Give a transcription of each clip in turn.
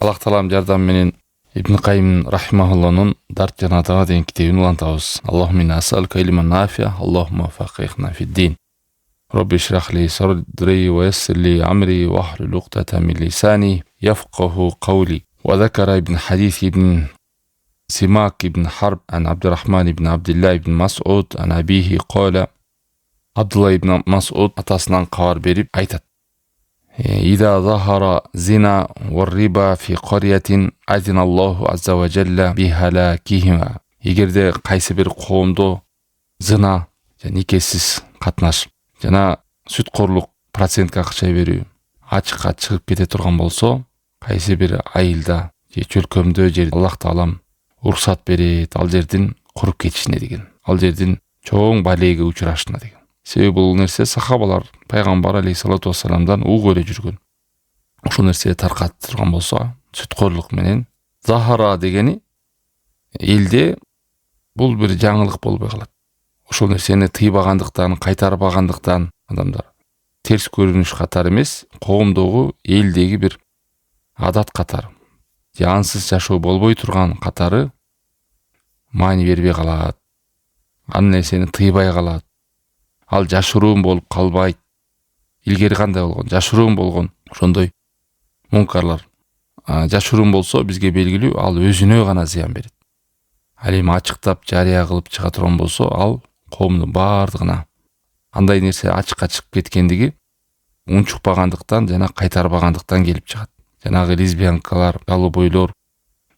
Аллах таалам жардам менен Ибн Кайим рахимахулланын Дарт жанатага деген китебин улантабыз. Аллахумма инна ас'алука илман нафиа, Аллахумма фақихна фид-дин. Rabbi ишрах ли садри ва яссир ли амри вахлул уqdatan min lisani yafqahu qawli. وذكر ابن حديث ابن سماك ابن حرب عن عبد الرحمن بن عبد الله بن مسعود عن أبيه قال عبد الله بن مسعود атасынан кабар берип айтат: إذا ظهر زنا والربا في قرية أذن الله عز وجل بهلاكهما. Егерде кайсы бир коомдо зына жана никесиз катнаш жана сүткорлук, процентке акча берүү ачыкка чыгып кете турган болсо, кайсы бир айылда же чөлкөмдө жер Аллах таалам уруксат берет ал жердин куруп кетишине деген, ал жердин чоң балеге учурашына деген. Себеби бул нерсе сахабалар пайгамбар алейхиссалату вассаламдан угуп эле жүргөн. Ошол нерсе таркатып турган болсо, сүткорлук менен захара дегени элде бул бир жаңылык болбой калат. Ошол нерсени тыйбагандыктан, кайтарбагандыктан адамдар терс көрүнүш катары эмес, коомдогу, элдеги бир адат катары, же ансыз жашоо болбой турган катары маани бербей калат. Ал нерсени тыйбай калат. Ал жашыруун болуп калбайт. Илгери кандай болгон? Жашыруун болгон. Ошондой мункарлар жашыруун болсо бизге белгилүү, ал өзүнө гана зыян берет. Ал эми ачыктап жарыя кылып чыга турган болсо, ал коомдун баардыгына андай нерсе ачыкка чыгып кеткендиги унчукпагандыктан жана кайтарбагандыктан келип чыгат. Жанагы лесбиянкалар, голубойлор,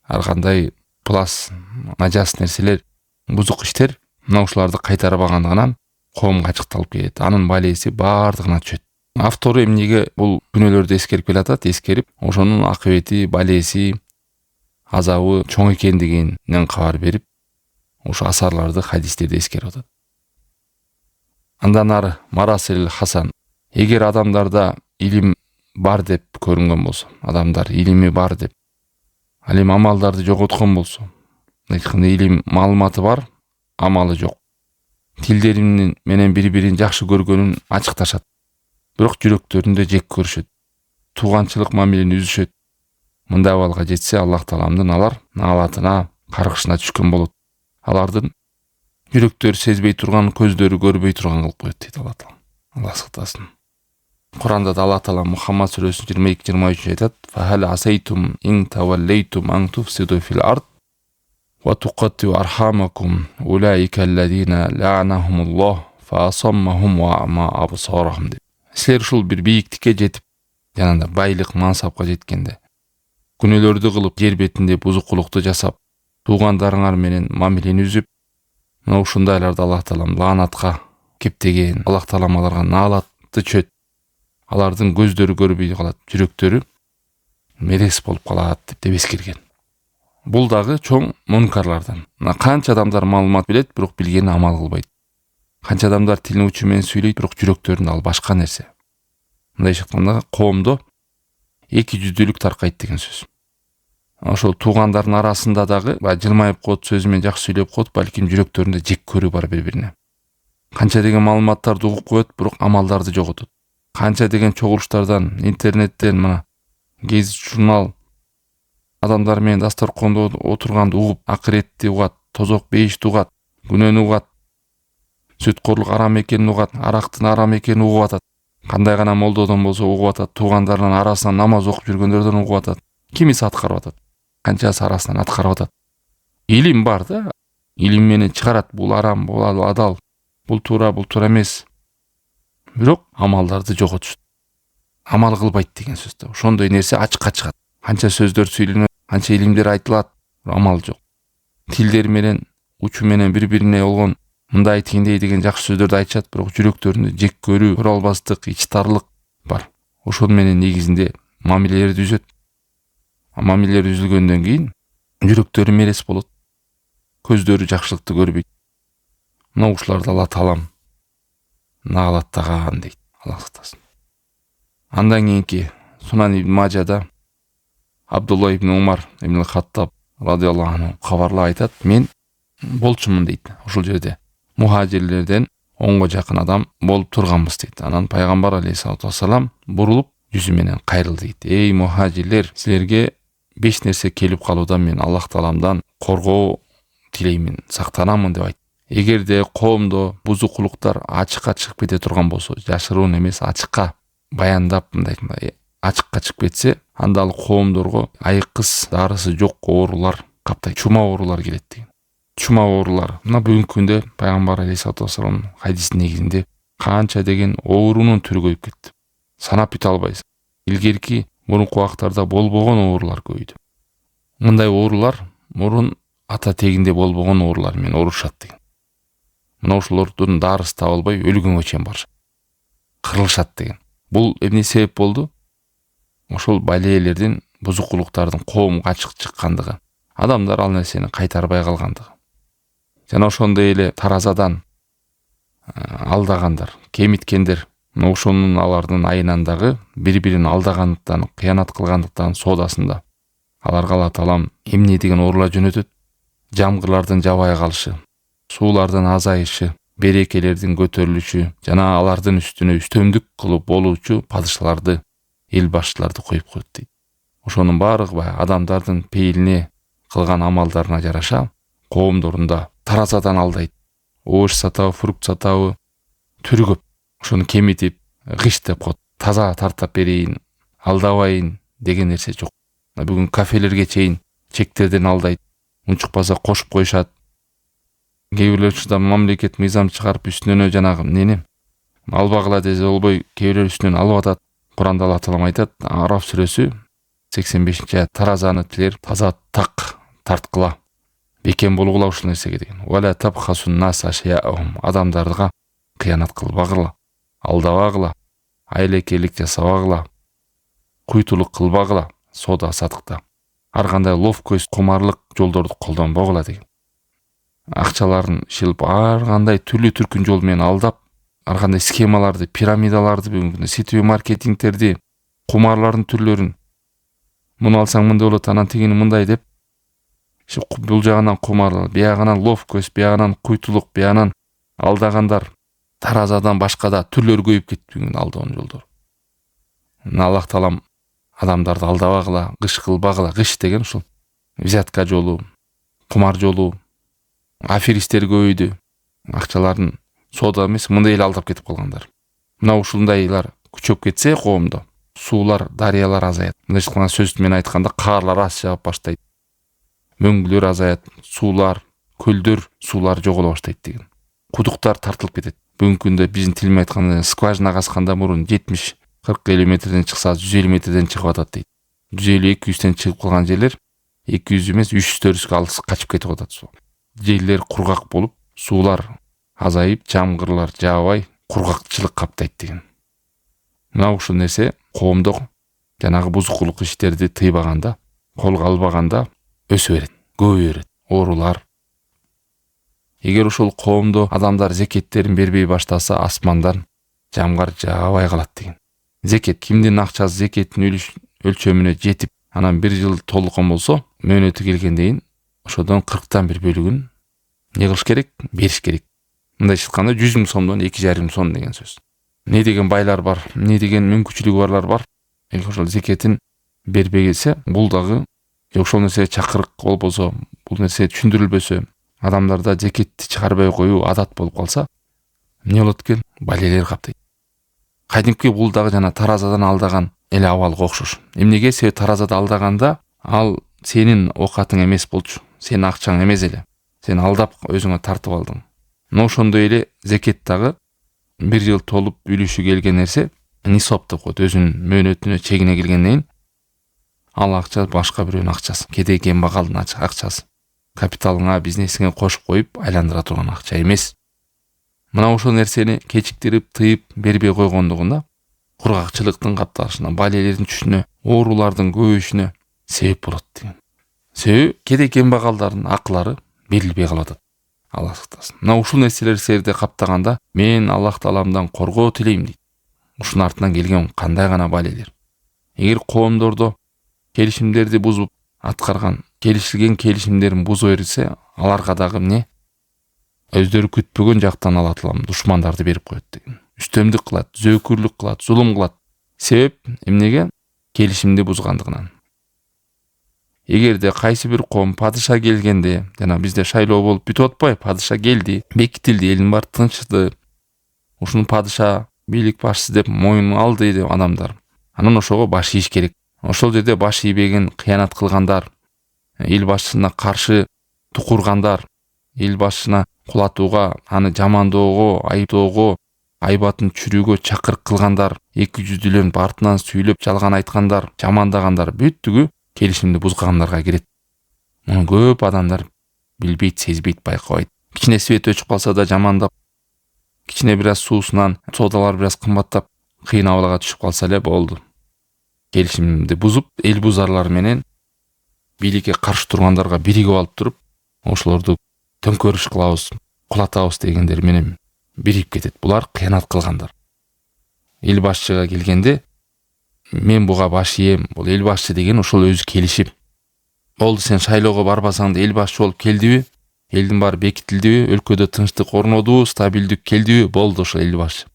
ар кандай плас, нажас нерселер, бузук иштер, мына ушуларды кайтарбагандыгынан коомго ачыкталып кетет. Анын балеси баардыгына түшөт. Автору эмнеге бул күнөөлөрдү эскерип келатат? Эскерип, ошонун акыбети, балеси, азабы чоң экендигинен кабар берип, ошо асарларды, хадистерди эскерип атат. Андан ары Марасил Хасан: эгер адамдарда илим бар деп көрүнгөн болсо, адамдар илими бар деп, ал эми амалдарды жоготкон болсо, илим маалыматы бар, амалы жок, тилдеринин менен бири-бирин жакшы көргөнүн ачыкташат, бирок жүрөктөрүндө жек көрүшөт, тууганчылык мамилени үзүшөт. Мындай абалга жетсе, Аллах тааламдын алар наалатына, каргышына түшкөн болот. Алардын жүрөктөрү сезбей турган, көздөрү көрбөй турган кылып коет дейт Аллах таалам. Аллах сактасын. Куранда да Аллах таалам Мухаммад сүрөсүнүн 22-23 айтат: "Фахал асайтум ин таваллайтум ан туфсиду фил ард ва туқаттиу архамакум улаика аллазина ла'анахумуллах фа асаммахум ва ама абсарахум." деп. Силер ушул бир бийиктикке жетип, жанагы байлык, мансапка жеткенде, күнөөлөрдү кылып, жер бетинде бузукулукту жасап, туугандарыңар менен мамилени үзүп, мына ушундайларды Аллах таалам лаанатка кептеген, Аллах таалам аларга наалатты чөт. Алардын көздөрү көрбөй калат, жүрөктөрү мерес болуп калат деп эскерген. Бул дагы чоң мункарлардан. Канча адамдар маалымат билет, бирок билгени амал кылбайт. Канча адамдар тилин учу менен сүйлөйт, бирок жүрөктөрүндө ал башка нерсе. Мындай айтканда, коомдо эки жүздүүлүк таркайт деген сөз. Ошол туугандардын арасында дагы жылмайып коет, сөзү менен жакшы сүйлөп коет, балким жүрөктөрүндө жек көрүү бар бири-бирине. Канча деген маалыматтарды угуп коет, бирок амалдарды жоготот. Канча деген чогулуштардан, интернеттен, мына гезит, журнал, адамдар менен дасторкондо отурганды угуп, акыретти угат, тозок бейишти угат, күнөөнү угат, сүткорлук арам экенин угат, арактын арам экенин угуп атат. Кандай гана молдодон болсо угуп атат, туугандарынын арасынан намаз окуп жүргөндөрдөн угуп атат. Кимиси аткарып атат, канчасы арасынан аткарып атат. Илим бар да, илим менен чыгарат, бул арам, бул адал, бул туура эмес. Бирок амалдарды жоготушат. Амал кылбайт деген сөз да. Ошондой нерсе ачыкка чыгат. Канча сөздөр сүйлөнөт, канча илимдер айтылат, амал жок. Тилдер менен, учу менен бири-бирине болгон мындай тигиндей деген жакшы сөздөрдү айтышат, бирок жүрөктөрүндө жек көрүү, көрө албастык, ичтарлык бар. Ошол менен негизинде мамилелерди үзөт. Мамилелер үзүлгөндөн кийин жүрөктөрү мерес болот. Көздөрү жакшылыкты көрбөйт. Мына ушуларды Алла таалам наалаттаган дейт. Аллах сактасын. Андан кийинки Сунан ибн Мажада Абдулла ибн Умар ибн Хаттаб радиаллаху анху кабарлап айтат: "Мен болчумун" дейт. Ошол жерде мухажирлерден 10га жакын адам болуп турганбыз дейт. Анан пайгамбар алейхиссалату вассалам бурулуп жүзү менен кайрылды дейт: "Эй мухажирлер, силерге 5 нерсе келип калуудан мен Аллах Тааламдан коргоо тилеймин, сактанамын деп айт. Эгерде коомдо бузукулуктар ачыкка чыгып кете турган болсо, жашыруун эмес, ачыкка баяндап мындай ачыкка чыгып кетсе, анда ал коомдорго айкыз дарысы жок оорулар каптайт, чума оорулар келет деген. Чума оорулар. Мына бүгүнкү күндө пайгамбар алейхиссалату вассаламдын хадисинин негизинде канча деген оорунун түрү көбөйүп кетти. Санап бүт албайсың. Илгерки мурунку убактарда болбогон оорулар көбөйдү. Мындай оорулар мурун ата тегинде болбогон оорулар менен оорушат деген. Мына ошолордун дарысы табылбай өлгөнгө чейин барышат. Кырылышат деген. Бул эмне себеп болду? Ошол балелердин, бузукулуктардын коомго ачык чыккандыгы. Адамдар ал нерсени кайтарбай калгандыгы. Жана ошондой эле таразадан алдагандар, кемиткендер, ошонун алардын айынан дагы бири-бирин алдагандыктан, кыянат кылгандыктан соодасында аларга Алла Таалам эмне деген оорулар жөнөтөт? Жамгырлардын жабай калышы, суулардын азайышы, берекелердин көтөрүлүшү жана алардын үстүнө үстөмдүк кылып болуучу падышаларды, эл башчыларды коюп коет дейт. Ошонун баардыгы адамдардын пейилине кылган амалдарына жараша коомдорунда таразадан алдайт. Оош сатабы, фрукт сатабы түрү көп. Ошону кемитип, кыш деп коет. Таза тартап берейин, алдабайын деген нерсе жок. Бүгүн кафелерге чейин чектерден алдайт. Унчукпаса кошуп коюшат. Кээ бирлер учурда мамлекет мыйзам чыгарып үстүнөн жанагы эмнени албагыла десе болбой, кээ бирлер үстүнөн алып атат. Куранда Алла Таалам айтат, Араф сүрөсү 85-аят, таразаны тилер таза так тарткыла. Бекем болгула ушул нерсеге деген. Вала табхасун нас ашяахум, адамдарга кыянат кылбагыла, алдабагыла, айлекелик жасабагыла, куйтулук кылбагыла, соода сатыкта. Ар кандай ловкость, кумарлык жолдорду колдонбогула деген. Акчаларын шилип, ар кандай түрлүү түркүн жол менен алдап, ар кандай схемаларды, пирамидаларды, бүгүнкү сетевой маркетингтерди, кумарлардын түрлөрүн муну алсаң мындай болот, анан тигини мындай деп, бул жагынан кумарлар, биягынан ловкость, биягынан куйтулук, биягынан алдагандар, таразадан башка да түрлөр көбөйүп кетти бүгүн алдоон жолдор. Аллах Таалам адамдарды алдабагыла, кыш кылбагыла, кыш деген ушул взятка жолу, кумар жолу, аферисттер көбөйдү, акчаларын соода эмес мындай эле алдап кетип калгандар. Мына ушундайлар күчөп кетсе коомдо, суулар, дарыялар азаят. Мындай кылган сөз менен айтканда каарлар аз жаап баштайт. Мөңгүлөр азаят, суулар, көлдөр, суулар жоголо баштайт деген. Кудуктар тартылып кетет. Бүгүнкү күндө биздин тил менен айтканда скважина казканда мурун 70-40 метрден чыкса 150 метрден чыгып атат дейт. 150-200ден чыгып калган жерлер 200 эмес 300 алыс качып кетип атат суу. Жерлер кургак болуп, суулар азайып, жамгырлар жаабай, кургакчылык каптайт деген. Мына ушул нерсе коомдо жанагы бузукулук иштерди тыйбаганда, колго албаганда өсө берет, көбөйө берет, оорулар. Эгер ошол коомдо адамдар зекеттерин бербей баштаса, асмандан жамгар жаабай калат деген. Зекет кимдин акчасы зекеттин өлчөмүнө жетип, анан 1 жыл толукон болсо, мөөнөтү келгенден кийин ошодон 40тан 1 бөлүгүн не кылыш керек? Бериш керек. Мындай айтканда 100 000 сомдон 2,5 сом деген сөз. Не деген байлар бар, не деген мүмкүнчүлүгү барлар бар. Ошол зекетин бербей келсе, бул дагы ошол нерсе чакырык болбосо, бул нерсе түшүндүрүлбөсө, адамдарда зекетти чыгарбай коюу адат болуп калса, эмне болот экен? Балелер каптайт. Кадимки бул дагы жана таразадан алдаган эле абалга окшош. Эмнеге? Себеби таразада алдаганда ал сенин окатың эмес болчу, сенин акчаң эмес эле. Сен алдап өзүңө тартып алдың. Но ошондой эле зекет дагы 1 жыл толуп үлүшү келген нерсе нисоп деп коет. Өзүнүн мөөнөтүнө чегине келгенден кийин ал акча башка бирөөнүн акчасы, кедей кембагалдын акчасы. Капиталыңа, бизнесиңе кошуп коюп айландыра турган акча эмес. Мына ошол нерсени кечиктирип, тыйып бербей койгондугунда кургакчылыктын капталышына, балелердин түшүнө, оорулардын көбөйүшүнө себеп болот деген. Себеби кедей кембагалдардын акылары берилбей калып атат. Алла сактасын. Мына ушул нерселер силерди каптаганда, мен Аллах Тааламдан коргоо тилейм дейт. Ушунун артынан келген кандай гана балелер. Эгер коомдордо келишимдерди бузуп аткарган, келишилген келишимдерин буза берсе, аларга дагы эмне? Өздөрү күтпөгөн жактан Алла Таалам душмандарды берип коет деген. Үстөмдүк кылат, зөөкүрлүк кылат, зулум кылат. Себеп эмнеге? Келишимди бузгандыгынан. Эгерде кайсы бир коом падыша келгенде, жана бизде шайлоо болуп бүтүп атпайбы, падыша келди, бекитилди, элдин баары тынчты, ушуну падыша бийлик башчысы деп моюнуна алды деп адамдар. Анан ошого баш ийиш керек. Ошол жерде баш ийбеген, кыянат кылгандар, эл башчысына каршы тукургандар, эл башчысына кулатууга, аны жамандоого, айыптоого, айбатын чүрүүгө чакырык кылгандар, эки жүздүүлөрдүн артынан сүйлөп жалган айткандар, жамандагандар бүттүгү келишимди бузгандарга кирет. Муну көп адамдар билбейт, сезбейт, байкабайт. Кичине свет өчүп калса да жамандап, кичине бир аз суусунан содалар бир аз кымбаттап, кыйын абалга түшүп калса эле болду. Келишимди бузуп, эл бузарлар менен бийликке каршы тургандарга биригип алып туруп, ошолорду төңкөрүш кылабыз, кулатабыз дегендер менен бирип кетет. Булар кыянат кылгандар. Эл башчыга келгенде, мен буга баш ийем, бул эл башчы деген ошол өзү келишип. Болду, сен шайлоого барбасаң да эл башчы болуп келдиби? Элдин баары бекитилдиби? Өлкөдө тынчтык орнодубу? Стабилдик келдиби? Болду, ошол эл башчы.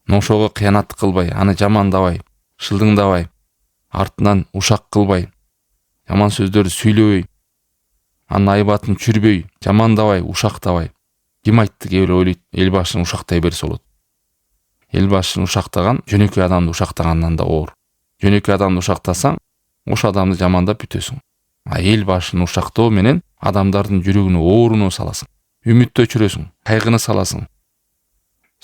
Ошого кыянат кылбай, аны жамандабай, шылдыңдабай, артынан ушак кылбай, жаман сөздөрдү сүйлөбөй, анын айбатын чүрбөй, жамандабай, ушактабай. Ким айтты, кээ бирөө ойлойт, эл башчыны ушактай берсе болот. Эл башчыны ушактаган жөнөкөй адамды ушактагандан да оор. Жөнөкөй адамды ушактасаң, ошол адамды жамандап бүтөсүң. А эл башчыны ушактоо менен адамдардын жүрөгүнө ооруну саласың, үмүттү өчүрөсүң, кайгыны саласың.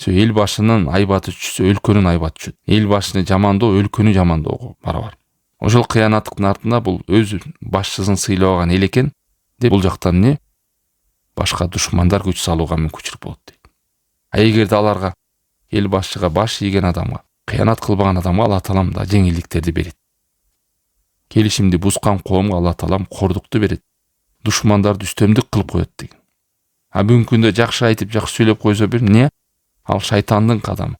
Эл башчынын айбаты түшсө, өлкөнүн айбаты түшөт. Эл башчыны жамандоо өлкөнү жамандоого барабар. Ошол кыянаттыктын артында бул өзү башчысын сыйлабаган эл экен деп бул жактан не башка душмандар күч салууга мүмкүнчүлүк болот дейт. А эгерде аларга, эл башчыга баш ийген адамга, кыянат кылбаган адамга Алла Таалам да жеңилдиктерди берет. Келишимди бузган коомго Алла Таалам кордукту берет. Душмандарды үстөмдүк кылып коет деген. А бүгүнкү күндө жакшы айтып, жакшы сүйлөп койсо бир не? Ал шайтандын кадамы.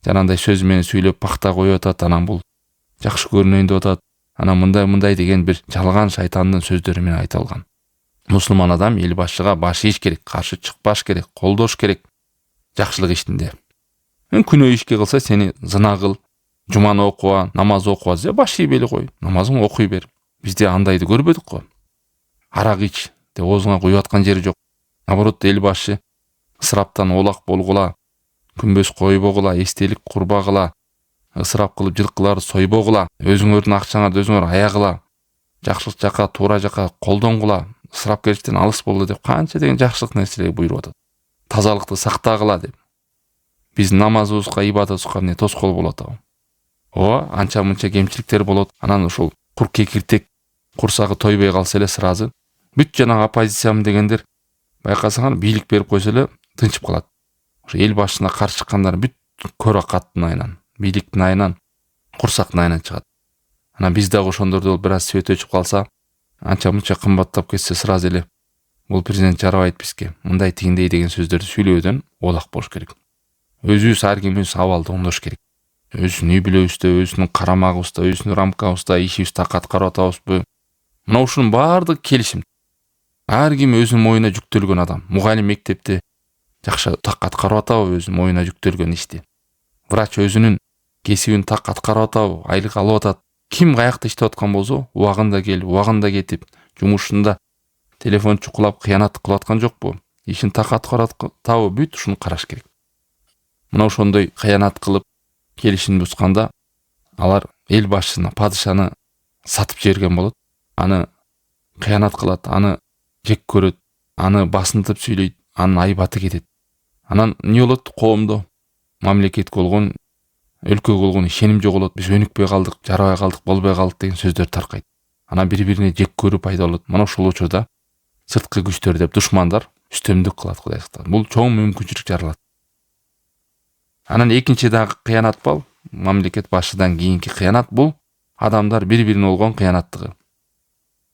Жанандай сөз менен сүйлөп пакта коюп атат, анан бул жакшы көрүнөйүн деп атат. Анан мындай деген бир жалган шайтандын сөздөрү менен айтылган. Мусулман адам эл башчыга баш ийиш керек, каршы чыкпаш керек, колдош керек жакшылык иштинде. Күнөө ишке кылса сени зына кыл, жуманы окуба, намаз окуба десе баш ийбей эле кой, намазыңды окуй бер. Бизде андайды көрбөдүк го. Арак ич деп оозуңа куюп аткан жери жок. Наоборот, эл башчы ысыраптан олак болгула, күнбөз койбогула, эстелик курбагыла, ысырап кылып жылкыларды сойбогула, өзүңөрдүн акчаңарды өзүңөр аягыла, жакшылык жака, туура жака колдонгула, ысырапкерликтен алыс болду деп канча деген жакшылык нерселерди буйруп атат. Тазалыкты сактагыла деп. Биздин намазыбызга, ибадатыбызга эмне тоскоол болот атабы? Ооба, анча мынча кемчиликтер болот. Анан ушул кур кекиртек курсагы тойбой калса эле сразу бүт жанагы оппозициям дегендер байкасаң бийлик берип койсо эле тынчып калат. Ошо эл башчысына каршы чыккандар бүт көрө каттын айынан, бийликтин айынан, курсактын айынан чыгат. Анан биз дагы ошондорду бир аз свет өчүп калса, анча мынча кымбаттап кетсе сразу эле бул президент жарабайт бизге, мындай тигиндей деген сөздөрдү сүйлөөдөн олак болуш керек. Өзүбүз ар ким өз абалды оңдош керек. Өзүнүн үй бүлөбүздө, өзүнүн карамагыбызда, өзүнүн рамкабызда ишибизди так аткарып атабызбы? Мына ушунун баардыгы келишим. Ар ким өзүнүн моюна жүктөлгөн адам. Мугалим мектепте жакшы так аткарып атабы өзүнүн моюна жүктөлгөн ишти? Врач өзүнүн кесибин так аткарып атабы? Айлык алып атат? Ким каякта иштеп аткан болсо, убагында келип, убагында кетип, жумушунда телефон чукулап кыянат кылып аткан жокпу? Ишин так аткарып атабы? Бүт ушуну караш керек. Мына ошондой кыянат кылып келишимди бузганда алар эл башчысына, падышаны сатып жиберген болот. Аны кыянат кылат, аны жек көрөт, аны басынтып сүйлөйт, анын айбаты кетет. Анан эмне болот? Коомдо, мамлекетке болгон, өлкөгө болгон ишеним жоголот. Биз өнүкпөй калдык, жарабай калдык, болбой калдык деген сөздөр таркайт. Анан бири-бирине жек көрүү пайда болот. Мына ошол учурда сырткы күчтөр деп душмандар үстөмдүк кылат, Кудай сактасын. Бул чоң мүмкүнчүлүк жаралат. Анан экинчи дагы кыянат бар. Мамлекет башчыдан кийинки кыянат бул адамдар бири-бирине болгон кыянаттыгы.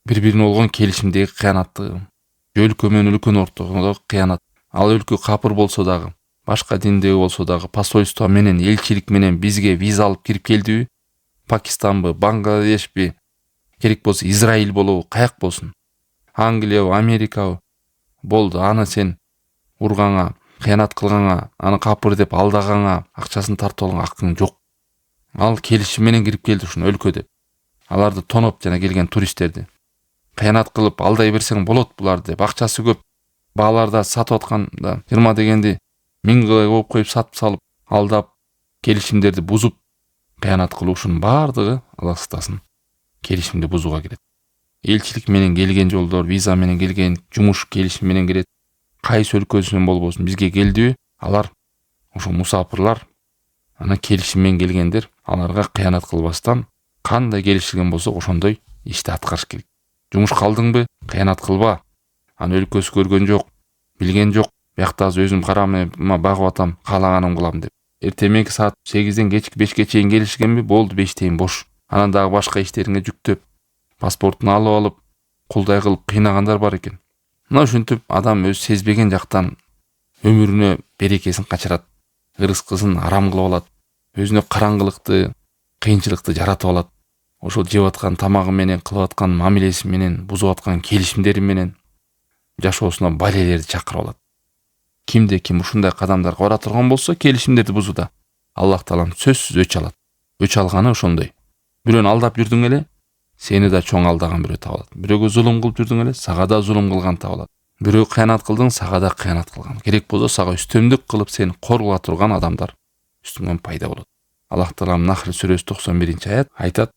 Бири-бирине болгон келишимдеги кыянаттыгы. Өлкө менен өлкөнүн ортосундагы кыянат. Ал өлкө капыр болсо дагы, башка диндеги болсо дагы посольство менен, элчилик менен бизге виза алып кирип келдиби? Пакистанбы, Бангладешпи, керек болсо Израиль болобу, каяк болсун. Англиябы, Америкабы. Болду, аны сен урганга, кыянат кылганга, аны капыр деп алдаганга, акчасын тартып алганга акың жок. Ал келишим менен кирип келди ушуну өлкө деп. Аларды тоноп жана келген туристтерди. кыянат кылып алдай берсең болот буларды деп, акчасы көп бааларда сатып атканда 20 дегенди 1000 коюп коюп сатып салып, алдап, келишимдерди бузуп кыянат кылуу, ушунун баардыгы Алла сактасын келишимди бузууга кирет. Элчилик менен келген жолдор, виза менен келген, жумуш келишим менен кирет. Кайсы өлкөсүнөн болбосун бизге келдиби, алар ошо мусапырлар, ана келишим менен келгендер, аларга кыянат кылбастан кандай келишилген болсо ошондой ишти аткарыш керек. Жумуш калдыңбы, кыянат кылба. Аны өлкөсү көргөн жок, билген жок. Биякта өзүм карамыма багып атам, каалаганым кылам деп. Эртеменки саат 8ден кечки 5ке чейин келишкенби, болду 5 бош. Анан дагы башка иштериңе жүктөп, паспортун алып алып, кулдай кылып кыйнагандар бар экен. Мына ушинтип адам өз сезбеген жактан өмүрүнө берекесин качырат, ырыскысын арам кылып алат, өзүнө караңгылыкты, кыйынчылыкты жаратып алат. Ошол жеп аткан тамагы менен, кылып аткан мамилеси менен, бузуп аткан келишимдери менен жашоосуна балелерди чакырып алат. Кимде ким ушундай кадамдарга бара турган болсо, келишимдерди бузууда Аллах Таалам сөзсүз өч алат. Өч алганы ошондой. Бирөөнү алдап жүрдүң эле, сени да чоң алдаган бирөө табылат. Бирөөгө зулум кылып жүрдүң эле, сага да зулум кылган табылат. Бирөө кыянат кылдың, сага да кыянат кылган. Керек болсо сага үстөмдүк кылып сени коргула турган адамдар үстүңөн пайда болот. Аллах Таалам Нахл сүрөсү 91-аят айтат: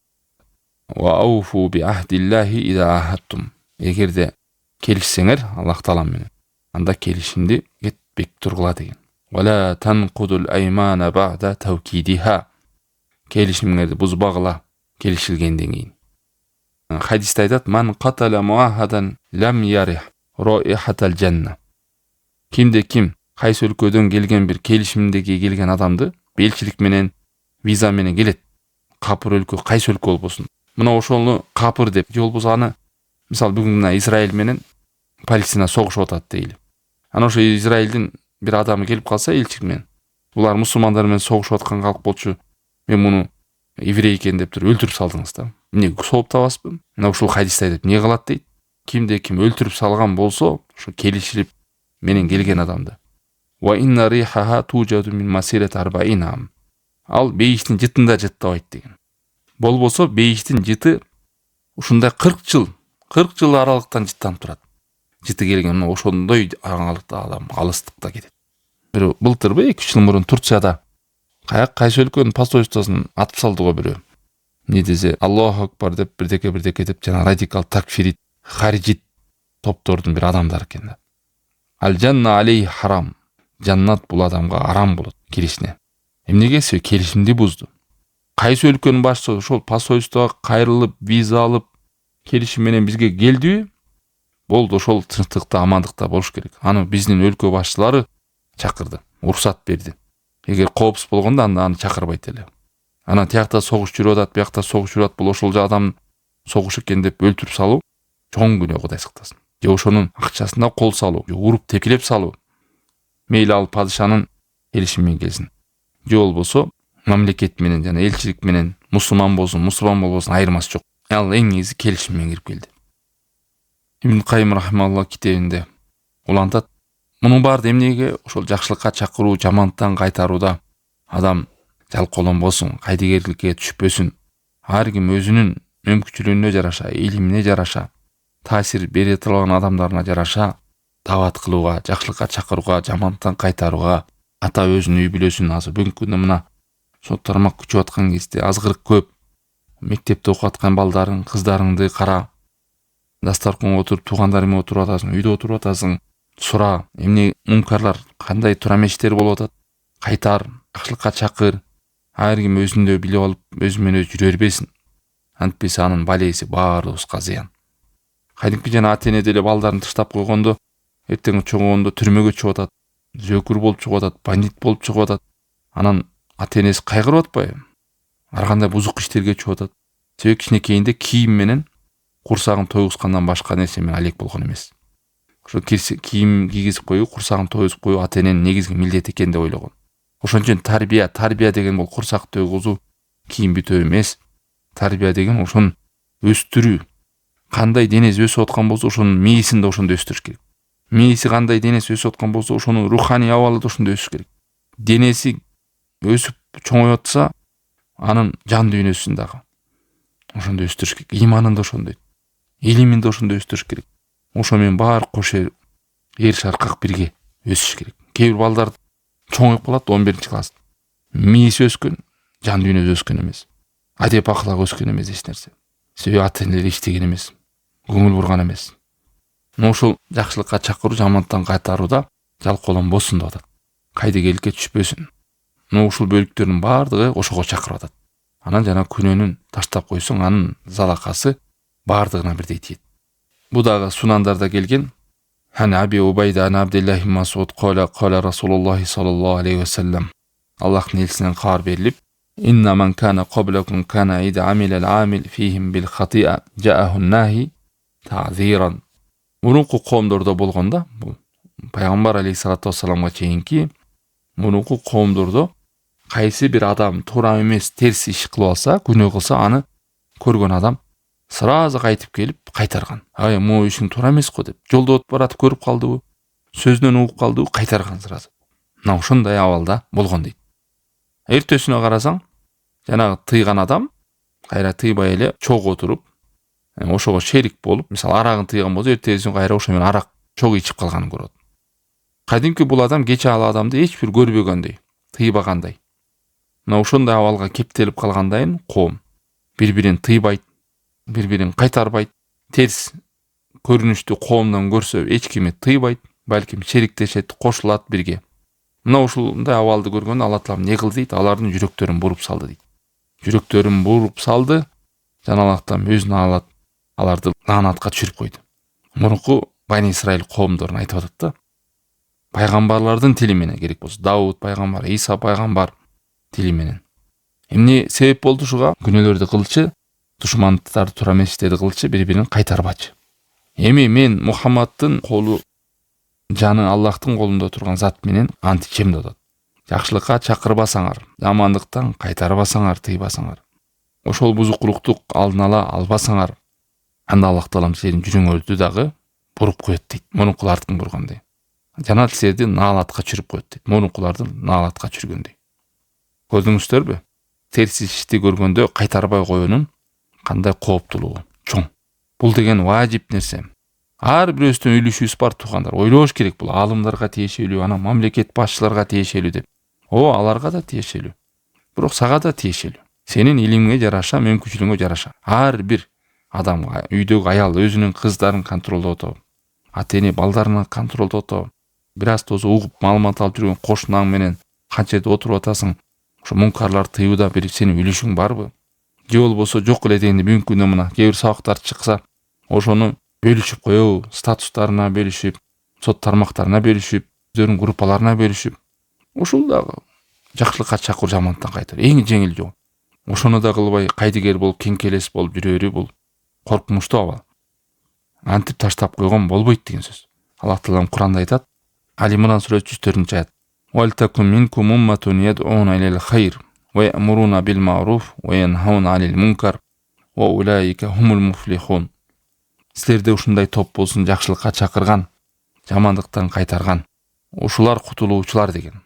"Ва ауфу би ахдиллахи иза ахадтум." Эгерде келишсеңер Аллах Таалам менен, анда келишимди бек тургула деген. "Вала танқудул аймана бa'да тавкидиха." Келишимдерди бузбагыла келишилгенден кийин. Хадисте айтат: "Ман катала муахадан лам ярих раихатал жанна." Кимде ким кайсы өлкөдөн келген бир келишимдеги келген адамды элчилик менен, виза менен келет. Капыр өлкө, кайсы өлкө болбосун. Мына ошону капыр деп, же болбосо аны мисалы бүгүн Израиль менен Палестина согушуп атат дейли. Ана ошо Израилдин бир адамы келип калса элчилик менен, булар мусулмандар менен согушуп аткан калк болчу, мен муну еврей экен деп туруп өлтүрүп салдыңыз да. Эмне сооп табасызбы? Мына ушул хадисте айтат, эмне кылат дейт? Кимде ким өлтүрүп салган болсо, ошо келишилип менен келген адамды. Ва инна рихаха тужаду мин масират 40 ам. Ал бейиштин жытында жыттабайт деген. Болбосо бейиштин жыты ушундай 40 жыл аралыктан жыттанып турат. Жыты келген ошондой аралыкта адам алыстыкта кетет. Бирөө былтырбы 2-3 жыл мурун Турцияда кайсы өлкөнүн посольствосун атып салды го бирөө. Не десе, Аллаху акбар деп бирдеке деп жана радикал такфирит, харижит топтордун бир адамдары экен да. Ал жанна алейхи харам. Жаннат бул адамга арам болот киришине. Эмнеге себеби келишимди бузду. Кайсы өлкөнүн башчысы ошол посольствого кайрылып, виза алып, келишим менен бизге келди. Болду, ошол тынчтыкта, амандыкта болуш керек. Аны биздин өлкө башчылары чакырды, уруксат берди. Эгер коопсуз болгондо аны чакырбайт эле. Анан тиякта согуш жүрүп атат, биякта согуш жүрүп атат, бул ошол адам согуш экен деп өлтүрүп салуу чоң күнөө, Кудай сактасын. Же ошонун акчасына кол салуу, же уруп тепкилеп салуу. Мейли ал падышанын келишими менен келсин. Же болбосо мамлекет менен жана элчилик менен мусулман болбосун айырмасы жок. Ал эң негизи келишим менен кирип келди. Ибн Кайым рахималлах китебинде улантат, мунун баары эмнеге ошол жакшылыкка чакыруу, жамандыктан кайтарууда адам жалкоолонбосун, кайдыгерликке түшпөсүн. Ар ким өзүнүн мүмкүнчүлүгүнө жараша, илимине жараша, таасир бере турган адамдарына жараша дават кылууга, жакшылыкка чакырууга, жамандыктан кайтарууга, ата өзүнүн үй бүлөсүн азыр бүгүнкү күндө мына сол тармак күчүп аткан кезде азгырык көп. Мектепте окуп аткан балдарың, кыздарыңды кара. Дастарканга отуруп, туугандарың менен отуруп атасың, үйдө отуруп атасың. Сура, эмне мункарлар, кандай турамештер болуп атат? Кайтар, жакшылыкка чакыр. Ар ким өзүндө билип алып, өзү менен өзү жүрө бербесин. Антпесе анын балеси баарыбызга зыян. Кайдымкы жана ата-эне деле балдарын таштап койгондо, эртең чоңойгондо түрмөгө чыгып атат, зөкүр болуп чыгып атат, бандит болуп чыгып атат. Анан ата-энеси кайгырып атпайбы? Ар кандай бузук иштерге чыгып атат. Себеби кичинекейинде кийим менен курсагын тойгузгандан башка нерсе менен алек болгон эмес. Ошо кийим кийгизип коюу, курсагын тойгузуп коюу ата-эненин негизги милдети экен деп ойлогон. Ошон үчүн тарбия деген бул курсак тойгузуу, кийим бүтөө эмес. Тарбия деген ошон өстүрүү. Кандай денеси өсүп аткан болсо, ошонун мээсин да ошондой өстүрүш керек. Мээси кандай денеси өсүп аткан болсо, ошонун руханий абалы да ошондой өсүш керек. Денеси өсүп чоңоюп атса, анын жан дүйнөсүн дагы ошондой өстүрүш керек. Иманын да ошондой. илимин да ошондой өстүрүш керек. Ошо менен баары кош эр шаркак бирге өсүш керек. Кээ бир балдар чоңоюп калат 11-класс. Мээси өскөн, жан дүйнөсү өскөн эмес. Адеп акылак өскөн эмес эч нерсе. Себеби ата-энелер иштеген эмес. Көңүл бурган эмес. Ошол жакшылыкка чакыруу, жамандыктан кайтарууда жалкоолонбосун деп атат. Кайдыгеликке түшпөсүн. Ушул бөлүктөрдүн баардыгы ошого чакырып атат. Анан жана күнөөнүн таштап койсоң, анын залакасы баардыгына бирдей тиет. Бу дагы Сунандарда келген. Хан Аби Убайда ан Абдуллах ибн Масуд кала Расулуллах саллаллаху алейхи ва саллям. Аллахтын элчисинен кабар берилип, инна ман кана каблакум кана ида амилал амил фихим бил хатиа жаахун нахи та'зиран. Мурунку коомдордо болгондо, бул пайгамбар алейхиссалату вассаламга чейинки мурунку коомдордо кайсы бир адам туура эмес терс иш кылып алса, күнөө кылса, аны көргөн адам сразу кайтып келип кайтарган. Ай, могу ишиң туура эмес го деп. Жолдо өтүп баратып көрүп калдыбы, сөзүнөн угуп калдыбы, кайтарган сразу. Мына ошондой абалда болгон дейт. Эртөсүнө карасаң, жанагы тыйган адам кайра тыйбай эле чогуу отуруп, ошого шерик болуп, мисалы арагын тыйган болсо, эртесин кайра ошо менен арак чогуу ичип калганын көрөт. Кадимки бул адам кече ал адамды эч бир көрбөгөндөй, тыйбагандай. Мына ошондой абалга кептелип калгандайын коом бири-бирин тыйбайт, бири-бирин кайтарбайт, терс көрүнүштү коомдон көрсө эч кими тыйбайт, балким шериктешет, кошулат бирге. Мына ушундай абалды көргөндө Алла Таала эмне кылды дейт? Алардын жүрөктөрүн буруп салды дейт. Жүрөктөрүн буруп салды, жана Алла Таала өзүн алат, аларды лаанатка түшүрүп койду. Мурунку Бани Исраил коомдорун айтып атат да. Пайгамбарлардын тили менен керек болсо, Дауд пайгамбар, Иса пайгамбар тили менен. Эмне себеп болду ушуга? Күнөөлөрдү кылчы, душмандыктарды туура эмес иштерди кылчы, бири-бирин кайтарбачы. Эми мен Мухаммаддын колу, жаны Аллахтын колунда турган зат менен ант ичем деп атат. Жакшылыкка чакырбасаңар, жамандыктан кайтарбасаңар, тыйбасаңар, ошол бузукулукту алдын ала албасаңар, анда Аллах Таалам силердин жүрөгүңөрдү дагы буруп коет дейт. Мурункулардын бургандай. Жана силерди наалатка түшүрүп коет дейт. Мурункулардын наалатка түшүргөндөй. Көрдүңүздөрбү? Терс ишти көргөндө кайтарбай коюунун кандай кооптулугу чоң. Бул деген важип нерсе. Ар бирөөбүздүн үлүшүбүз бар туугандар. Ойлош керек, бул аалымдарга тиешелүү, анан мамлекет башчыларга тиешелүү деп. Аларга да тиешелүү. Бирок сага да тиешелүү. Сенин илимиңе жараша, мүмкүнчүлүгүңө жараша. Ар бир адам, үйдөгү аял өзүнүн кыздарын контролдото, ата-эне балдарына контролдото, бир аз тосо угуп маалымат алып жүргөн кошунаң менен канча жерде отуруп атасың, ошо мункарларды тыюуда бир сенин үлүшүң барбы? Же болбосо жок эле дегенде мүмкүн мына кээ бир сабактар чыкса, ошону бөлүшүп коебу, статустарына бөлүшүп, сот тармактарына бөлүшүп, өздөрүнүн группаларына бөлүшүп. Ушул дагы жакшылыкка чакыруу, жамандыктан кайтаруу эң жеңил жол. Ошону да кылбай кайдыгер болуп, кеңкелес болуп жүрөрү бул коркунучтуу абал. Антип таштап койгон болбойт деген сөз. Аллах Таалам Куранда айтат, Али Имран сүрөсү 104-аят. Валтакум минкум умматун яд'уна илал хайр ва я'муруна бил ма'руф ва янхауна 'анил мункар ва улаика хумул муфлихун. Силерде ушундай топ болсун, жакшылыкка чакырган, жамандыктан кайтарган. Ушулар кутулуучулар деген.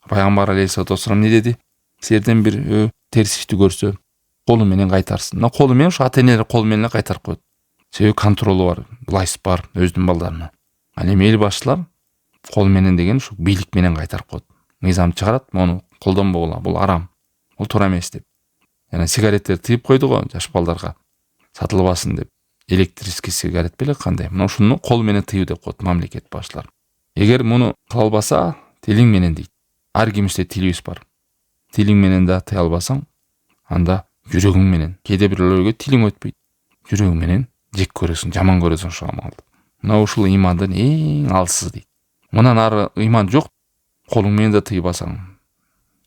Пайгамбар алейхиссалату вассалам не деди? Силерден бир терс ишти көрсө, колу менен кайтарсын. Мына колу менен, ушу ата-энелер колу менен кайтарып коет. Себеби контролу бар, власть бар өзүнүн балдарына. Ал эми эл башчылар кол менен деген ушу бийлик менен кайтарып коет. Мыйзам чыгарат, мону колдонбогула, бул арам, бул туура эмес деп. Жана сигареттер тыйып койду го жаш балдарга сатылбасын деп. Электрический сигарет беле кандай? Мына ушуну кол менен тыюу деп коет мамлекет башчылар. Эгер муну кыла албаса, тилиң менен дейт. Ар кимизде тилибиз бар. Тилиң менен да тыя албасаң, анда жүрөгүң менен. Кээде бирлөргө тилиң өтпөйт. Жүрөгүң менен жек көрөсүң, жаман көрөсүң ошо амалды. Мына ушул имандын эң алсызы дейт. Мындан ары иман жок. Колуң менен да тыйбасаң,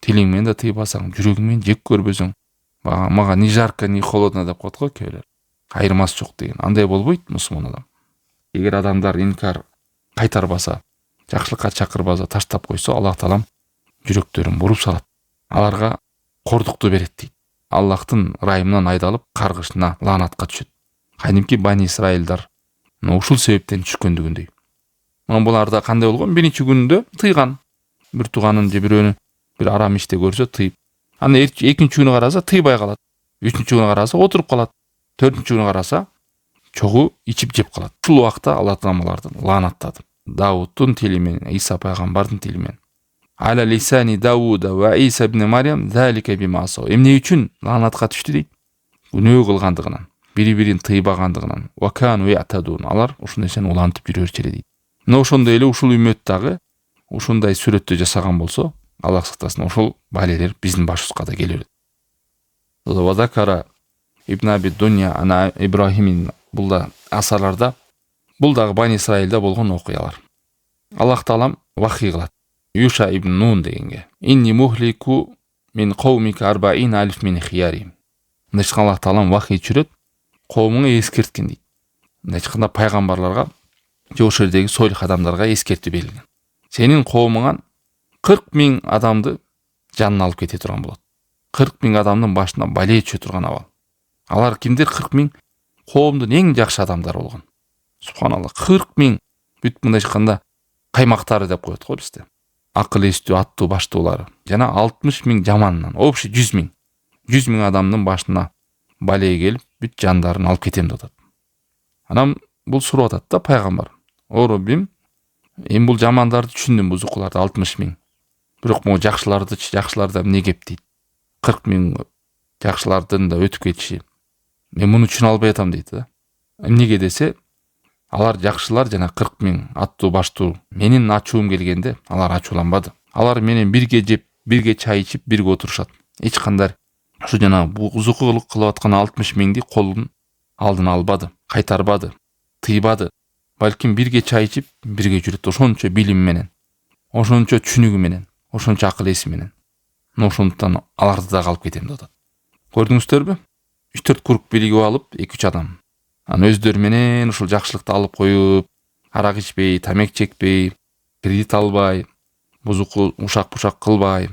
тилиң менен да тыйбасаң, жүрөгүң менен жек көрбөсөң, мага ни жарко, ни холодно деп коет го кээбилер. Айырмасы жок деген. Андай болбойт мусулман адам. Эгер адамдар инкар кайтарбаса, жакшылыкка чакырбаса, таштап койсо, Аллах Таалам жүрөктөрүн буруп салат. Аларга кордукту берет дейт. Аллахтын райымынан айдалып, каргышына, лаанатка түшөт. Кадимки Бани Исраилдар ушул себептен түшкөндүгүндөй. Мына буларда кандай болгон? Биринчи күндө тыйган. Бир тууганын же бирөөнү бир арам иште көрсө тыйып. Анда экинчи күнү караса тыйбай калат. Үчүнчү күнү караса отуруп калат. Төртүнчү күнү караса чогуу ичип жеп калат. Ушул убакта Алла Таала аларды лаанаттады. Давудтун тили менен, Иса пайгамбардын тили менен. Аля лисани Давуда ва Иса ибн Марьям залика бима асау. Эмне үчүн лаанатка түштү дейт? Күнөө кылгандыгынан, бири-бирин тыйбагандыгынан. Ва кану я'тадун. Алар ушул нерсени улантып жүрөрчү эле дейт. Мына ошондой эле ушул үммөт дагы ушундай сүрөттү жасаган болсо, Аллах сактасын, ошол балелер биздин башыбызга да келе берет. Ва закара Ибн Аби Дунья ана Ибрахимин бул да асарларда, бул дагы Бани Исраилде болгон окуялар. Аллах Таалам вахий кылат. Юша ибн Нун дегенге. Инни мухлику мин каумика 40 алиф мин хиярим. Мындайча Аллах Таалам вахий түшүрөт, коомуңа эскерткен дейт. Мындайча пайгамбарларга, же ошол жердеги сойлук адамдарга эскертүү берилген. Сенин коомуңан 40 миң адамды жанына алып кете турган болот. 40 миң адамдын башына бале түшө турган абал. Алар кимдер? 40 миң коомдун эң жакшы адамдары болгон. Субханалла, 40 миң бүт мындайча айтканда каймактары деп коет го бизде. Акыл эстүү, аттуу баштуулары. Жана 60 миң жаманынан, общий 100 миң. 100 миң адамдын башына бале келип, бүт жандарын алып кетем деп атат. Анан бул сурап атат да пайгамбар. О Роббим, эми бул жамандарды түшүндүм, бузукуларды 60 миң. Бирок могу жакшыларды эмне кеп дейт? 40 миң жакшылардын да өтүп кетиши. Мен муну түшүнө албай атам дейт да. Эмнеге десе, алар жакшылар жана 40 миң аттуу баштуу. Менин ачуум келгенде алар ачууланбады. Алар менен бирге жеп, бирге чай ичип, бирге отурушат. Эч кандай ушу жана бузукулук кылып аткан 60 миңди колун алдын албады, кайтарбады, тыйбады. Балким бирге чай ичип, бирге жүрөт. Ошончо билим менен, ошончо түшүнүгү менен, ошончо акыл эси менен. Ошондуктан аларды да алып кетем деп атат. Көрдүңүздөрбү? 3-4 круг бийлигип алып, 2-3 адам. Анан өздөрү менен ушул жакшылыкты алып коюп, арак ичпей, тамек чекпей, кредит албай, бузуку ушак-пушак кылбай,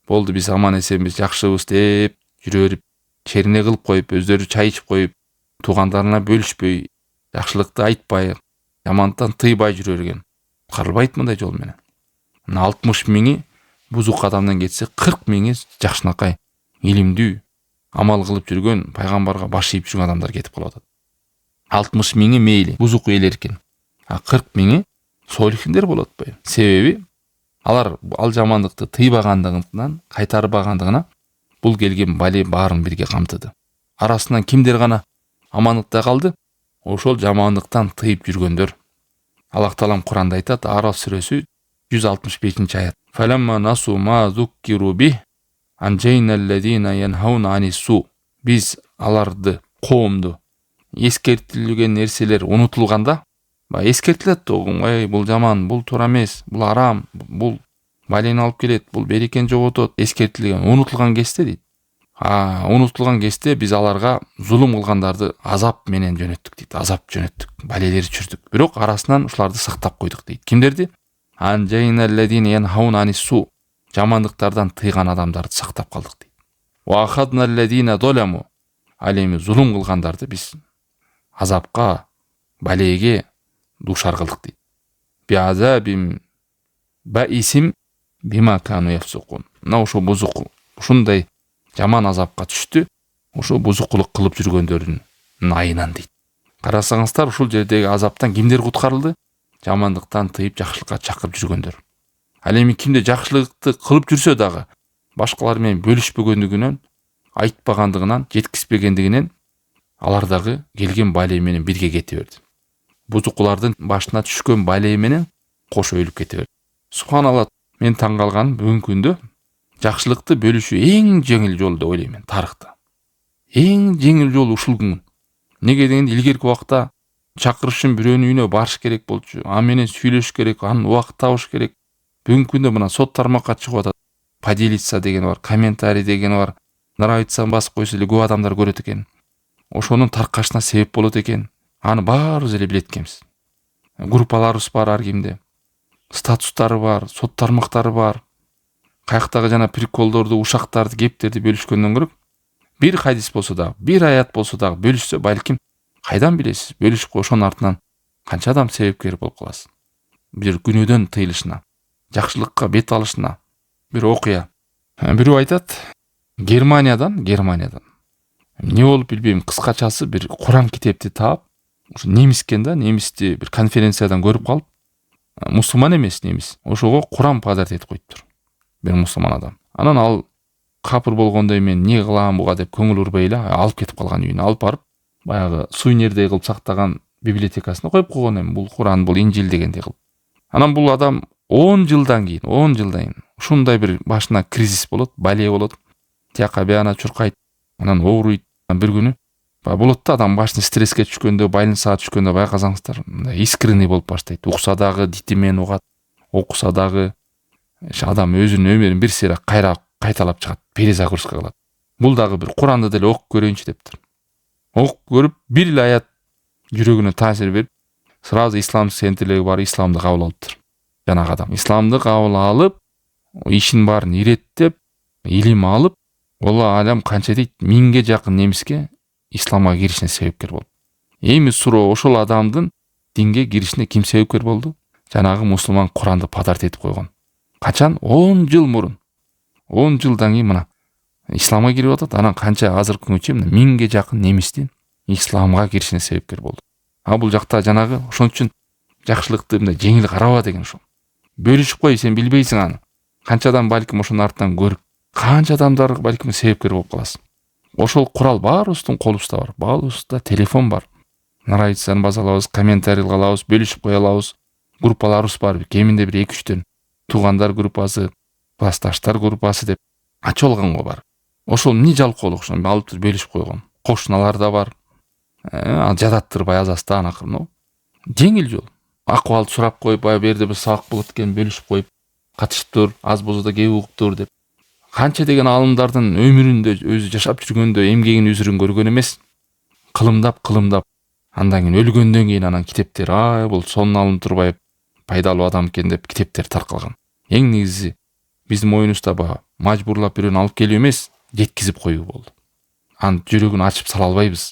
болду биз аман эсенбиз, жакшыбыз деп жүрөп, черине кылып коюп, өздөрү чай ичип коюп, туугандарына бөлүшпөй, жакшылыкты айтпай, жамандыктан тыйбай жүрө берген. Кутарылбайт мындай жол менен. 60 миңи бузук адамдан кетсе, 40 миңи жакшынакай, илимдүү, амал кылып жүргөн, пайгамбарга баш ийип жүргөн адамдар кетип калып атат. 60 миңи мейли бузук ээлер экен. 40 миңи сойлухиндер болот бай. Себеби алар ал жамандыкты тыйбагандыгынан, кайтарбагандыгына бул келген бали баарын бирге камтыды. Арасынан кимдер гана амандыкта калды? Ошол жамандыктан тыйып жүргөндөр. Аллах Таалам Куранда айтат, Араф сүрөсү 165-аят. Фаламма насу ма зуккиру бих анжайналлазина янхауна анис-су. Биз аларды, коомду эскертилген нерселер унутулганда, эскертилет да, бул жаман, бул туура эмес, бул арам, бул балени алып келет, бул берекени жоготот, эскертилген, унутулган кезде дейт. Унутулган кезде биз аларга зулум кылгандарды азап менен жөнөттүк дейт. Азап жөнөттүк, балелер түшүрдүк. Бирок арасынан ушуларды сактап койдук дейт. Кимдерди? Анжайналлазина янхауна анис-су. Жамандыктардан тыйган адамдарды сактап калдык дейт. Ва ахадналлазина заламу. Ал эми зулум кылгандарды биз азапка, балеге душар кылдык дейт. Биазабим баисим бима кану яфсукун. Мына ошо бузук, ушундай жаман азапка түштү, ошо бузукулук кылып жүргөндөрдүн айынан дейт. Карасаңыздар, ушул жердеги азаптан кимдер куткарылды? Жамандыктан тыйып жакшылыкка чакырып жүргөндөр. Ал эми кимде жакшылыкты кылып жүрсө дагы, башкалар менен бөлүшпөгөндүгүнөн, айтпагандыгынан, жеткизбегендигинен алар дагы келген бале менен бирге кете берди. Бузукулардын башына түшкөн бале менен кошо өлүп кете берди. Субханалла, мен таң калган бүгүнкү күндө жакшылыкты бөлүшүү эң жеңил жол деп ойлойм мен тарыхта. Эң жеңил жол ушул күн. Неге дегенде, илгерки убакта чакырыш үчүн бирөөнүн үйүнө барыш керек болчу, аны менен сүйлөшүш керек, анын убакыт табыш керек. Бүгүнкү күндө мына сот тармакка чыгып атат. Поделиться деген бар, комментарий деген бар. Нравится басып койсо эле көп адамдар көрөт экен. Ошонун таркашына себеп болот экен. Аны баарыбыз эле билет экенбиз. Группаларыбыз бар ар кимде. Статустары бар, сот тармактары бар. Каяктагы жана приколдорду, ушактарды, кептерди бөлүшкөндөн көрөк, бир хадис болсо дагы, бир аят болсо дагы бөлүшсө, балким кайдан билесиз? Бөлүшүп ошонун артынан канча адам себепкер болуп каласыз. Бир күнөөдөн тыйылышына, жакшылыкка бет алышына бир окуя. Бирөө айтат, Германиядан эмне болуп билбейм, кыскачасы бир Куран китепти таап, Ушу немис экен да, немисти бир конференциядан көрүп калып, мусулман эмес немис. Ошого Куран подарить этип коюптур. Бир мусулман адам. Анан ал капыр болгондой мен эмне кылам буга деп көңүл урбай эле алып кетип калган үйүнө. Алып барып баягы сувенирдей кылып сактаган библиотекасына коюп койгон эми. Бул Куран, бул Инжил дегендей кылып. Анан бул адам 10 жылдан кийин ушундай бир башына кризис болот, балия болот. Тияка бияна чуркайт, анан ооруйт. Бир күнү болот да, адам башына стресске түшкөндө, байланысага түшкөндө байкасаңыздар, мындай искренний болуп баштайт. Укса дагы дитимен угат, окуса дагы адам өзүнүн өмүрүн бир сыйра кайталап чыгат, перезагрузка кылат. Бул дагы бир Куранды деле окуп көрөйүнчү дептир. Окуп көрүп, бир эле аят жүрөгүнө таасир берип, сразу ислам сентилеги бар, исламды кабыл алыптыр. Жанагы адам исламды кабыл алып, ишин баарын иреттеп, илим алып, ол адам канча дейт, 1000ге жакын немиске исламга киришине себепкер болду. Эми суроо, ошол адамдын динге киришине ким себепкер болду? Жанагы мусулман Куранды подарить этип койгон. Качан? 10 жыл мурун. 10 жылдан кийин мына исламга кирип атат. Анан канча азыркы күнгө чейин 1000ге жакын немистин исламга киришине себепкер болду. Бул жакта жанагы ошон үчүн жакшылыкты мындай жеңил караба деген ошол. Бөлүшүп кой, сен билбейсиң аны. Канча адам балким ошонун артынан көрүп, канча адамдар балким себепкер болуп каласың. Ошол курал баарыбыздын колубузда бар. Баарыбызда телефон бар. Нравится баса алабыз, комментарий кылабыз, бөлүшүп кое алабыз. Группаларыбыз бар. Кеминде бир 2-3төн туугандар группасы, классташтар группасы деп ачып алганго бар. Ошол эмне жалкоолук, ошону алып бөлүшүп койгон. Кошуналар да бар. Ал жататтыр баязастан акырын. Жеңил жол. Акыбалды сурап коюп, бая берде бир сабак болот экен, бөлүшүп коюп, катышыптыр, аз болсо кеп угуптур деп. Канча деген алымдардын өмүрүндө өзү жашап жүргөндө эмгегин үзүрүн көргөн эмес. Кылымдап, андан кийин өлгөндөн кийин анан китептер, бул сонун алым турбай пайдалуу адам экен деп китептер таркалган. Эң негизи биздин моюнубузда мажбурлап бирөөнү алып келүү эмес, жеткизип коюу болду. Анын жүрөгүн ачып сала албайбыз.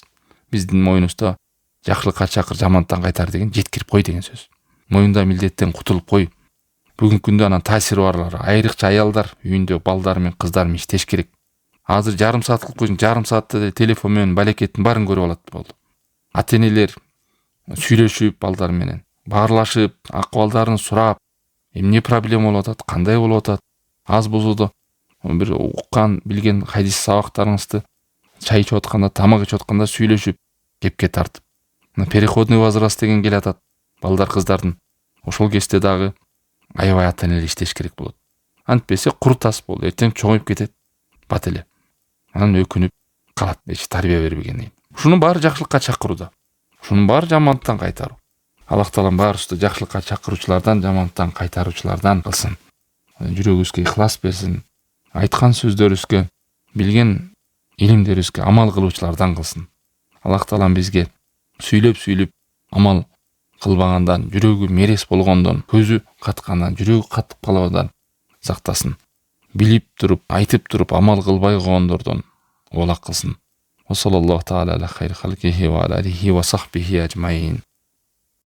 Биздин моюнубузда жакшылыкка чакыр, жамандыктан кайтар деген жеткирип кой деген сөз. Моюнда милдеттен кутулуп кой. Бүгүнкү күндө анан таасири барлар, айрыкча аялдар үйүндө балдары менен кыздары менен иштеш керек. Азыр жарым саат кылып койсоң, жарым саатта телефон менен балекеттин баарын көрүп алат болду. Ата-энелер сүйлөшүп балдар менен, баарлашып, акыбалдарын сурап, эмне проблема болуп атат, кандай болуп атат, аз болсо да бир уккан, билген хадис сабактарыңызды чай ичип атканда, тамак ичип атканда сүйлөшүп, кепке тартып. Переходный возраст деген келатат. Балдар, кыздардын ошол кезде дагы аябай ата-энелер иштеш керек болот. Антпесе куртас болду, эртең чоңоюп кетет, бат эле. Анан өкүнүп калат, эч тарбия бербегенден. Ушунун баары жакшылыкка чакырууда. Ушунун баары жамандыктан кайтаруу. Аллах таалам баарыбызды жакшылыкка чакыруучулардан, жамандыктан кайтаруучулардан кылсын. Жүрөгүбүзгө ихлас берсин. Айткан сөздөрүбүзгө, билген илимдерибизге амал кылуучулардан кылсын. Аллах таалам бизге сүйлөп амал кылбагандан, жүрөгү мерес болгондон, көзү каткандан, жүрөгү катып калбадан сактасын. Билип туруп, айтып туруп, амал кылбай койгондордон оолак кылсын. Ва саллаллаху таала аля хайр халкихи ва алейхи ва сахбихи ажмаин.